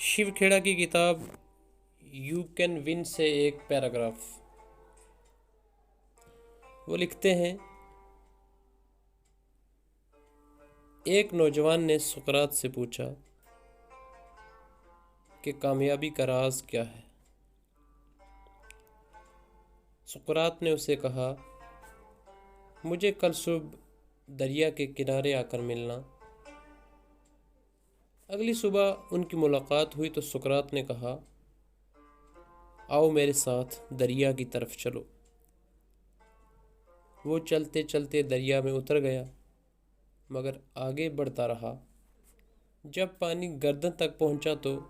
شیو کھیڑا کی کتاب you can one سے ایک پیراگراف وہ لکھتے ہیں، ایک نوجوان نے سقراط سے پوچھا کہ کامیابی کا راز کیا ہے؟ سقراط نے اسے کہا، مجھے کل صبح دریا کے کنارے آ کر ملنا۔ اگلی صبح ان کی ملاقات ہوئی تو سقراط نے کہا، آؤ میرے ساتھ دریا کی طرف چلو۔ وہ چلتے چلتے دریا میں اتر گیا مگر آگے بڑھتا رہا۔ جب پانی گردن تک پہنچا تو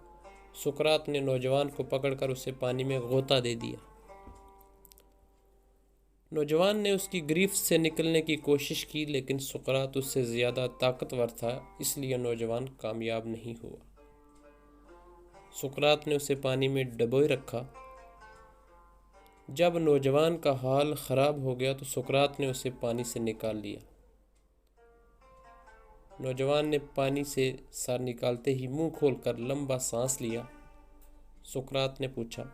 سقراط نے نوجوان کو پکڑ کر اسے پانی میں غوطہ دے دیا۔ نوجوان نے اس کی گرفت سے نکلنے کی کوشش کی لیکن سقراط اس سے زیادہ طاقتور تھا، اس لیے نوجوان کامیاب نہیں ہوا۔ سقراط نے اسے پانی میں ڈبوئے رکھا۔ جب نوجوان کا حال خراب ہو گیا تو سقراط نے اسے پانی سے نکال لیا۔ نوجوان نے پانی سے سر نکالتے ہی منہ کھول کر لمبا سانس لیا۔ سقراط نے پوچھا،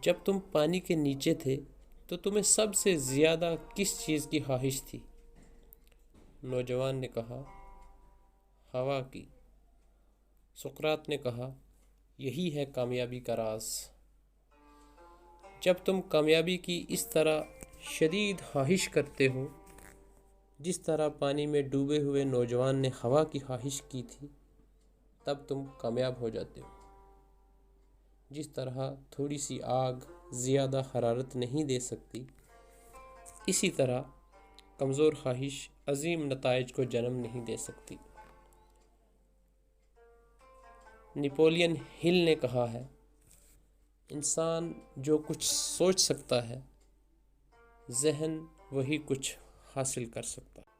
جب تم پانی کے نیچے تھے تو تمہیں سب سے زیادہ کس چیز کی خواہش تھی؟ نوجوان نے کہا، ہوا کی۔ سقراط نے کہا، یہی ہے کامیابی کا راز۔ جب تم کامیابی کی اس طرح شدید خواہش کرتے ہو جس طرح پانی میں ڈوبے ہوئے نوجوان نے ہوا کی خواہش کی تھی، تب تم کامیاب ہو جاتے ہو۔ جس طرح تھوڑی سی آگ زیادہ حرارت نہیں دے سکتی، اسی طرح کمزور خواہش عظیم نتائج کو جنم نہیں دے سکتی۔ نپولین ہل نے کہا ہے، انسان جو کچھ سوچ سکتا ہے، ذہن وہی کچھ حاصل کر سکتا ہے۔